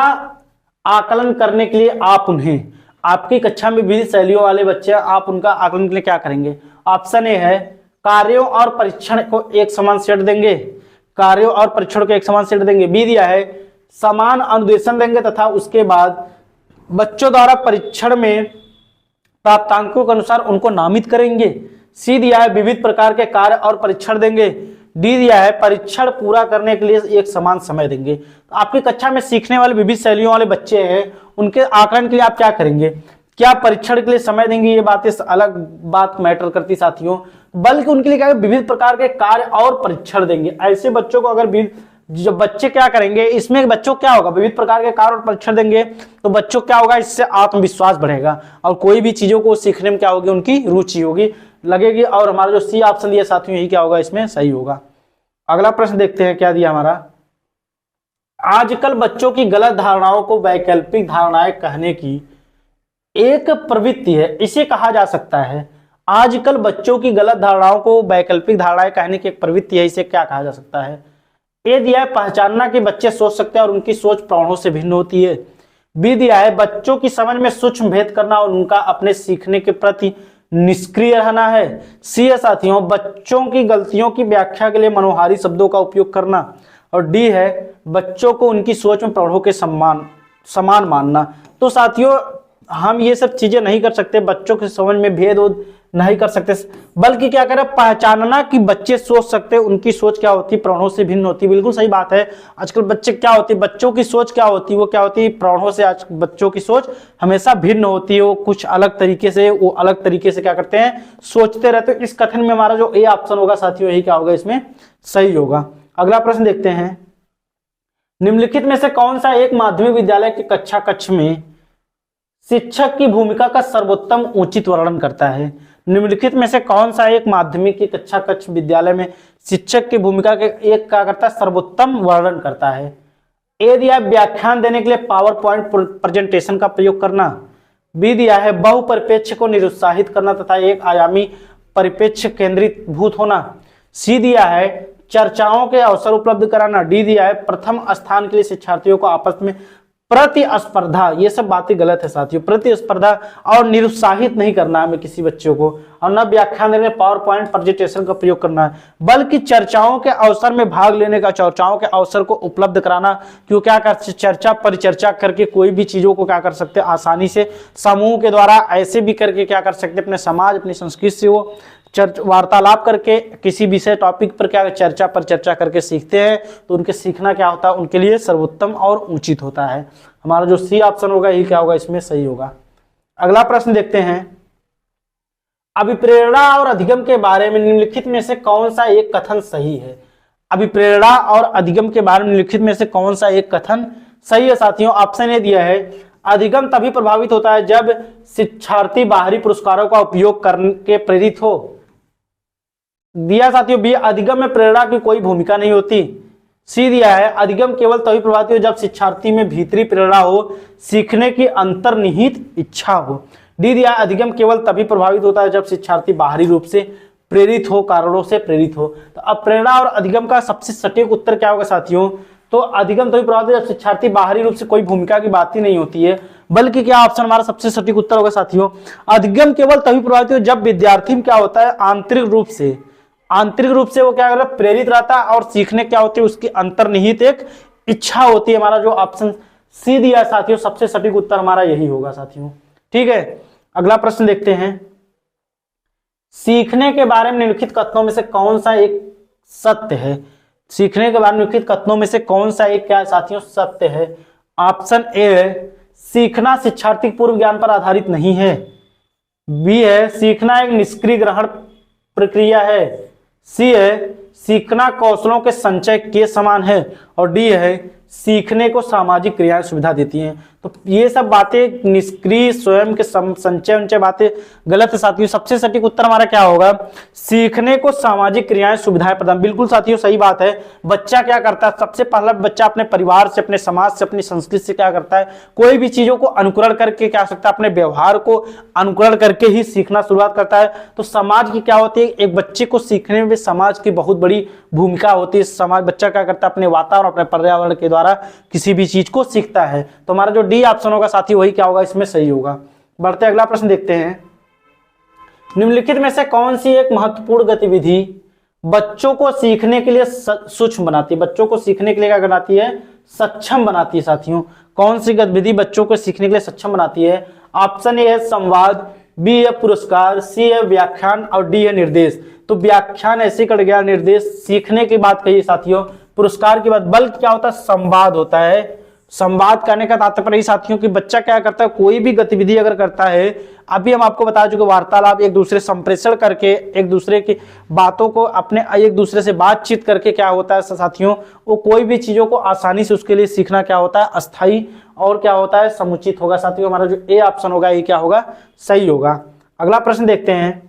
आकलन करने के लिए आप उन्हें, आपकी कक्षा में विविध शैलियों वाले बच्चे, आप उनका आकलन के लिए क्या करेंगे? ऑप्शन ए है, कार्यों और परीक्षण को एक समान सेट देंगे, कार्यों और परीक्षण को एक समान सेट देंगे। बी दिया है, समान अनुदेशन देंगे तथा उसके बाद बच्चों द्वारा परीक्षण में प्राप्तांकों के अनुसार उनको नामित करेंगे। सी दिया है, विविध प्रकार के कार्य और परीक्षण देंगे। डी दिया है, परीक्षण पूरा करने के लिए एक समान समय देंगे। तो आपकी कक्षा में सीखने वाले विविध शैलियों वाले बच्चे हैं, उनके आकलन के लिए आप क्या करेंगे? क्या परीक्षण के लिए समय देंगे? ये बातें अलग बात मैटर करती साथियों, बल्कि उनके लिए क्या विविध प्रकार के कार्य और परीक्षण देंगे। ऐसे बच्चों को अगर जब बच्चे क्या करेंगे, इसमें बच्चों क्या होगा, विविध प्रकार के कार्य और परीक्षण देंगे तो बच्चों क्या होगा, इससे आत्मविश्वास बढ़ेगा और कोई भी चीजों को सीखने में क्या होगी, उनकी रुचि होगी, लगेगी। और हमारा जो सी ऑप्शन दिया साथियों यही क्या होगा, इसमें सही होगा। अगला प्रश्न देखते हैं क्या दिया हमारा। आजकल बच्चों की गलत धारणाओं को वैकल्पिक धारणाएं कहने की एक प्रवृत्ति है, इसे कहा जा सकता है। आजकल बच्चों की गलत धारणाओं को वैकल्पिक धारणाएं कहने की एक प्रवृत्ति है, इसे क्या कहा जा सकता है? ए दिया है, पहचानना कि बच्चे सोच सकते हैं और उनकी सोच प्राणों से भिन्न होती है। बी दिया है, बच्चों की समझ में सूक्ष्म भेद करना और उनका अपने सीखने के प्रति निष्क्रिय रहना है। सी है साथियों, बच्चों की गलतियों की व्याख्या के लिए मनोहारी शब्दों का उपयोग करना। और डी है, बच्चों को उनकी सोच में प्रौढ़ों के समान मानना। तो साथियों हम ये सब चीजें नहीं कर सकते, बच्चों की समझ में भेद नहीं कर सकते, बल्कि क्या करें, पहचानना कि बच्चे सोच सकते हैं, उनकी सोच क्या होती है, प्राणों से भिन्न होती है। बिल्कुल सही बात है। आजकल बच्चे क्या होती है, बच्चों की सोच क्या होती है, वो क्या होती है, प्राणों से आज बच्चों की सोच हमेशा भिन्न होती है। वो कुछ अलग तरीके से, वो अलग तरीके से क्या करते हैं, सोचते रहते हैं। इस कथन में हमारा जो ए ऑप्शन होगा साथियों, यही क्या होगा, इसमें सही होगा। अगला प्रश्न देखते हैं, निम्नलिखित में से कौन सा एक माध्यमिक विद्यालय के कक्षा कक्ष में शिक्षक की भूमिका का सर्वोत्तम उचित वर्णन करता है? निम्नलिखित में से कौन सा एक माध्यमिक की कक्षा कक्ष विद्यालय में शिक्षक की भूमिका के एक क्या करता है, सर्वोत्तम वर्णन करता है? ए दिया है व्याख्यान देने के लिए पावर पॉइंट प्रेजेंटेशन का प्रयोग करना। बी दिया है बहुपरिप्रेक्ष्य को निरुत्साहित करना तथा एक आयामी परिप्रेक्ष्य केंद्रित भूत होना। सी दिया है चर्चाओं के अवसर उपलब्ध कराना। डी दिया है प्रथम स्थान के लिए शिक्षार्थियों को आपस में प्रतिस्पर्धा। ये सब बातें गलत है साथियों। प्रतिस्पर्धा और निरुत्साहित नहीं करना है हमें किसी बच्चों को, और न व्याख्यान देने में पावर पॉइंट प्रेजेंटेशन का प्रयोग करना है, बल्कि चर्चाओं के अवसर में भाग लेने का, चर्चाओं के अवसर को उपलब्ध कराना। क्यों, क्या कर चर्चा परिचर्चा करके कोई भी चीजों को क्या कर सकते हैं, आसानी से समूह के द्वारा ऐसे भी करके क्या कर सकते हैं, अपने समाज अपनी संस्कृति से वो वार्तालाप करके किसी विषय टॉपिक पर क्या चर्चा पर चर्चा करके सीखते हैं, तो उनके सीखना क्या होता है, उनके लिए सर्वोत्तम और उचित होता है। हमारा जो सी ऑप्शन होगा यही क्या होगा, इसमें सही होगा। अगला प्रश्न देखते हैं, अभिप्रेरणा और अधिगम के बारे में निम्नलिखित में से कौन सा एक कथन सही है? अभिप्रेरणा और अधिगम के बारे में निम्नलिखित में से कौन सा एक कथन सही है साथियों? ऑप्शन ए दिया है अधिगम तभी प्रभावित होता है जब शिक्षार्थी बाहरी पुरस्कारों का उपयोग करके प्रेरित हो। दिया साथियों बी अधिगम में प्रेरणा की कोई भूमिका नहीं होती। सी दिया है अधिगम केवल तभी प्रभावित हो जब शिक्षार्थी में भीतरी प्रेरणा हो, सीखने की अंतर्निहित इच्छा हो। डी दिया अधिगम केवल तभी प्रभावित होता है जब शिक्षार्थी बाहरी रूप से प्रेरित हो, कारणों से प्रेरित हो। तो अब प्रेरणा और अधिगम का सबसे सटीक उत्तर क्या होगा साथियों? तो अधिगम तभी प्रभावित जब शिक्षार्थी बाहरी रूप से कोई भूमिका की बात ही नहीं होती है, बल्कि क्या ऑप्शन हमारा सबसे सटीक उत्तर होगा साथियों, अधिगम केवल तभी प्रभावित हो जब विद्यार्थी में क्या होता है, आंतरिक रूप से वो क्या कर रहा है, प्रेरित रहता है, और सीखने क्या होती है, उसकी अंतर्निहित एक इच्छा होती है। हमारा जो ऑप्शन सी दिया है साथियों, सबसे सटीक उत्तर हमारा यही होगा साथियों। ठीक है, अगला प्रश्न देखते हैं, सीखने के बारे में निम्नलिखित कथनों में से कौन सा एक सत्य है? सीखने के बारे में निम्नलिखित कथनों में से कौन सा एक क्या है साथियों, सत्य है? ऑप्शन ए है सीखना शिक्षार्थी पूर्व ज्ञान पर आधारित नहीं है। बी है सीखना एक निष्क्रिय ग्रहण प्रक्रिया है। सी है सीखना कौशलों के संचय के समान है। और डी है सीखने को सामाजिक क्रियाएं सुविधा देती हैं। तो ये सब बातें निष्क्रिय स्वयं के संचय उनचय बातें गलत है साथियों। सबसे सटीक उत्तर हमारा क्या होगा, सीखने को सामाजिक क्रियाएं सुविधाएं प्रदान। बिल्कुल साथियों सही बात है। बच्चा क्या करता है, सबसे पहला बच्चा अपने परिवार से, अपने समाज से, अपनी संस्कृति से क्या करता है, कोई भी चीजों को अनुकरण करके क्या सकता है, अपने व्यवहार को अनुकरण करके ही सीखना शुरुआत करता है। तो समाज की क्या होती है, एक बच्चे को सीखने में समाज की बहुत बड़ी भूमिका होती है। समाज बच्चा क्या करता है, अपने वातावरण अपने पर्यावरण के द्वारा किसी भी चीज को सीखता है। तो हमारा जो डी ऑप्शन होगा साथी वही क्या होगा, इसमें सही होगा। बढ़ते अगला प्रश्न देखते हैं, निम्नलिखित में से कौन सी एक महत्वपूर्ण गतिविधि बच्चों को सीखने के लिए सूक्ष्म बनाती है, बच्चों को सीखने के लिए क्या बनाती है, सक्षम बनाती है साथियों। कौन सी गतिविधि बच्चों को सीखने के लिए सक्षम बनाती है? ऑप्शन ए है संवाद, बी है पुरस्कार, सी है व्याख्यान और डी है निर्देश। तो व्याख्यान ऐसे कट गया, निर्देश सीखने की बात कही साथियों, पुरस्कार की बात, बल्कि क्या होता है, संवाद होता है। संवाद करने का तात्पर्य साथियों कि बच्चा क्या करता है, कोई भी गतिविधि अगर करता है, अभी हम आपको बता चुके वार्तालाप, एक दूसरे संप्रेषण करके एक दूसरे की बातों को अपने एक दूसरे से बातचीत करके क्या होता है साथियों, वो कोई भी चीजों को आसानी से उसके लिए सीखना क्या होता है, अस्थायी और क्या होता है, समुचित होगा साथियों। हमारा जो ए ऑप्शन होगा ये क्या होगा, सही होगा। अगला प्रश्न देखते हैं,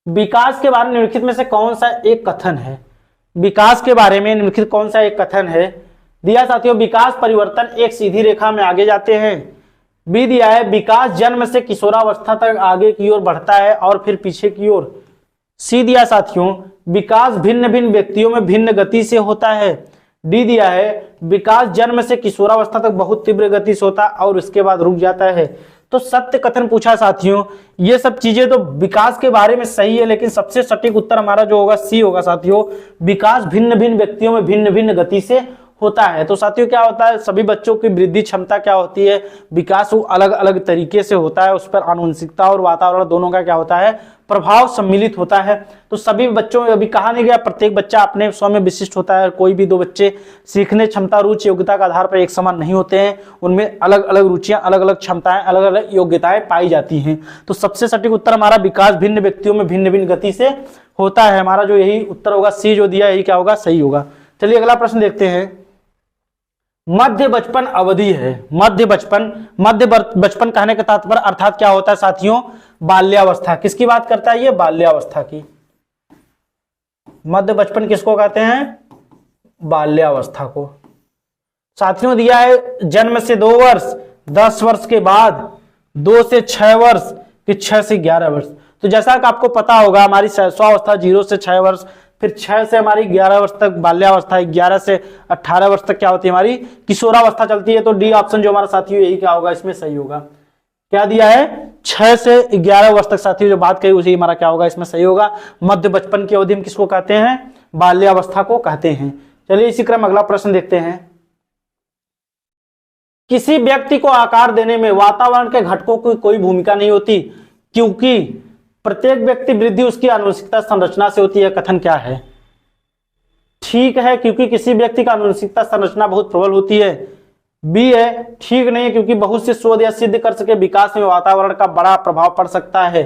विकास के बारे में निम्नलिखित में से कौन सा एक कथन है? विकास के बारे में निम्नलिखित कौन सा एक कथन है? दिया साथियों विकास परिवर्तन एक सीधी रेखा में आगे जाते हैं। बी दिया है विकास जन्म से किशोरावस्था तक आगे की ओर बढ़ता है और फिर पीछे की ओर। सी दिया साथियों विकास भिन्न भिन्न व्यक्तियों में भिन्न गति से होता है। डी दिया है विकास जन्म से किशोरावस्था तक बहुत तीव्र गति से होता है और उसके बाद रुक जाता है। तो सत्य कथन पूछा साथियों, ये सब चीजें तो विकास के बारे में सही है, लेकिन सबसे सटीक उत्तर हमारा जो होगा सी होगा साथियों, विकास भिन्न भिन्न व्यक्तियों में भिन्न भिन्न गति से होता है। तो साथियों क्या होता है, सभी बच्चों की वृद्धि क्षमता क्या होती है, विकास वो अलग अलग तरीके से होता है, उस पर आनुवंशिकता और वातावरण दोनों का क्या होता है, प्रभाव सम्मिलित होता है। तो सभी बच्चों में अभी कहा नहीं गया, प्रत्येक बच्चा अपने स्व में विशिष्ट होता है। कोई भी दो बच्चे सीखने क्षमता रुचि योग्यता के आधार पर एक समान नहीं होते हैं, उनमें अलग अलग रुचियां अलग अलग क्षमताएं अलग अलग योग्यताएं पाई जाती हैं। तो सबसे सटीक उत्तर हमारा विकास भिन्न व्यक्तियों में भिन्न भिन्न गति से होता है। हमारा जो यही उत्तर होगा सी जो दिया यही क्या होगा, सही होगा। चलिए अगला प्रश्न देखते हैं। मध्य बचपन अवधि है। मध्य बचपन कहने का तात्पर्य अर्थात क्या होता है साथियों, बाल्यावस्था। किसकी बात करता है ये, बाल्यावस्था की। मध्य बचपन किसको कहते हैं, बाल्यावस्था को। साथियों दिया है जन्म से 2 वर्ष, 10 वर्ष के बाद 2 से 6 वर्ष, कि 6 से 11 वर्ष। तो जैसा कि आपको पता होगा हमारी स्वावस्था 0 से 6 वर्ष, फिर 6 से हमारी 11 वर्ष तक बाल्यावस्था, 11 से 18 वर्ष तक क्या होती है, हमारी किशोरावस्था चलती है। तो डी ऑप्शन जो हमारा साथियों यही क्या होगा, इसमें सही होगा। क्या दिया है, 6 से 11 वर्ष तक साथियों जो बात कही उसी हमारा क्या होगा, इसमें सही होगा। मध्य बचपन की अवधि में किसको कहते हैं, बाल्यावस्था को कहते हैं। चलिए इसी क्रम अगला प्रश्न देखते हैं। किसी व्यक्ति को आकार देने में वातावरण के घटकों की कोई भूमिका नहीं होती, क्योंकि प्रत्येक व्यक्ति वृद्धि उसकी आनुवंशिकता संरचना से होती है। कथन क्या है, ठीक है, क्योंकि किसी व्यक्ति का आनुवंशिकता संरचना बहुत प्रबल होती है। बी है, ठीक नहीं है, क्योंकि बहुत से शोध या सिद्ध कर सके विकास में वातावरण का बड़ा प्रभाव पड़ सकता है।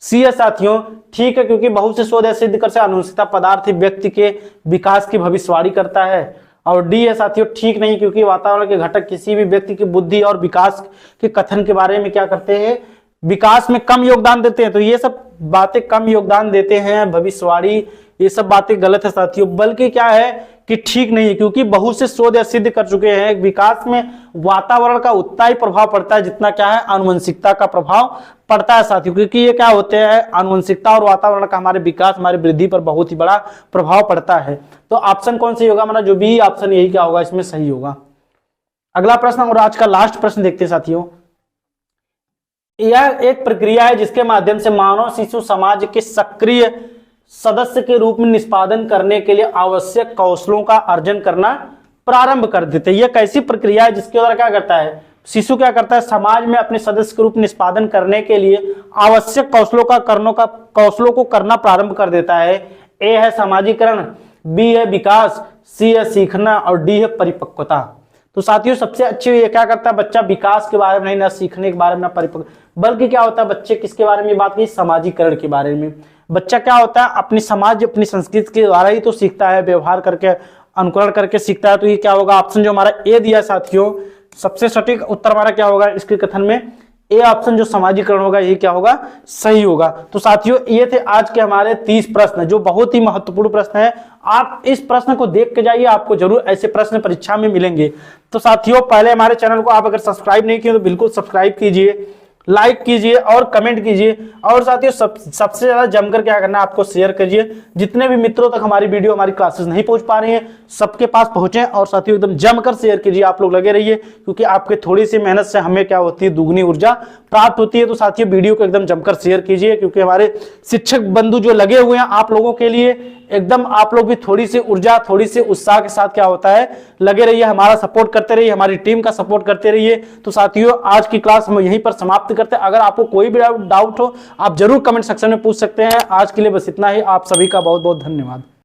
सी है साथियों, ठीक है, क्योंकि बहुत से शोध या सिद्ध कर सके आनुवंशिकता पदार्थ व्यक्ति के विकास की भविष्यवाणी करता है। और डी है साथियों, ठीक नहीं, क्योंकि वातावरण के घटक किसी भी व्यक्ति की बुद्धि और विकास के कथन के बारे में क्या करते हैं, विकास में कम योगदान देते हैं। तो ये सब बातें कम योगदान देते हैं, भविष्यवाणी, ये सब बातें गलत है साथियों। बल्कि क्या है कि ठीक नहीं है, क्योंकि बहुत से शोध या सिद्ध कर चुके हैं विकास में वातावरण का उतना ही प्रभाव पड़ता है जितना क्या है, आनुवंशिकता का प्रभाव पड़ता है साथियों। क्योंकि ये क्या होते हैं, आनुवंशिकता और वातावरण का हमारे विकास हमारी वृद्धि पर बहुत ही बड़ा प्रभाव पड़ता है। तो ऑप्शन कौन सी होगा हमारा, जो भी ऑप्शन यही क्या होगा, इसमें सही होगा। अगला प्रश्न और आज का लास्ट प्रश्न देखते हैं साथियों। यह एक प्रक्रिया है जिसके माध्यम से मानव शिशु समाज के सक्रिय सदस्य के रूप में निष्पादन करने के लिए आवश्यक कौशलों का अर्जन करना प्रारंभ कर देते हैं। यह कैसी प्रक्रिया है जिसके द्वारा क्या करता है, शिशु क्या करता है, समाज में अपने सदस्य के रूप में निष्पादन करने के लिए आवश्यक कौशलों को करना प्रारंभ कर देता है। ए है समाजीकरण, बी है विकास, सी है सीखना और डी है परिपक्वता। तो साथियों सबसे अच्छी ये क्या करता है, बच्चा विकास के बारे में नहीं, ना सीखने के बारे में, ना परिपक्व, बल्कि क्या होता है, बच्चे किसके बारे में बात की, समाजीकरण के बारे में। बच्चा क्या होता है, अपनी समाज अपनी संस्कृति के द्वारा ही तो सीखता है, व्यवहार करके अनुकरण करके सीखता है। तो ये क्या होगा, ऑप्शन जो हमारा ए दिया साथियों, सबसे सटीक उत्तर हमारा क्या होगा इसके कथन में, ए ऑप्शन जो समाजीकरण होगा ये क्या होगा, सही होगा। तो साथियों ये थे आज के हमारे 30 प्रश्न, जो बहुत ही महत्वपूर्ण प्रश्न है। आप इस प्रश्न को देख के जाइए, आपको जरूर ऐसे प्रश्न परीक्षा में मिलेंगे। तो साथियों पहले हमारे चैनल को आप अगर सब्सक्राइब नहीं किए तो बिल्कुल सब्सक्राइब कीजिए, लाइक कीजिए और कमेंट कीजिए। और साथियों सबसे ज्यादा जमकर क्या करना है, आपको शेयर करिए। जितने भी मित्रों तक हमारी वीडियो हमारी क्लासेस नहीं पहुंच पा रही हैं सबके पास पहुंचे, और साथियों एकदम जमकर शेयर कीजिए। आप लोग लगे रहिए, क्योंकि आपके थोड़ी सी मेहनत से हमें क्या होती है, दुगनी ऊर्जा प्राप्त होती है। तो साथियों वीडियो को एकदम जमकर शेयर कीजिए, क्योंकि हमारे शिक्षक बंधु जो लगे हुए हैं आप लोगों के लिए, एकदम आप लोग भी थोड़ी सी ऊर्जा थोड़ी सी उत्साह के साथ क्या होता है लगे रहिए, हमारा सपोर्ट करते रहिए, हमारी टीम का सपोर्ट करते रहिए। तो साथियों आज की क्लास हम यहीं पर समाप्त करते हैं। अगर आपको कोई भी डाउट हो आप जरूर कमेंट सेक्शन में पूछ सकते हैं। आज के लिए बस इतना ही, आप सभी का बहुत बहुत धन्यवाद।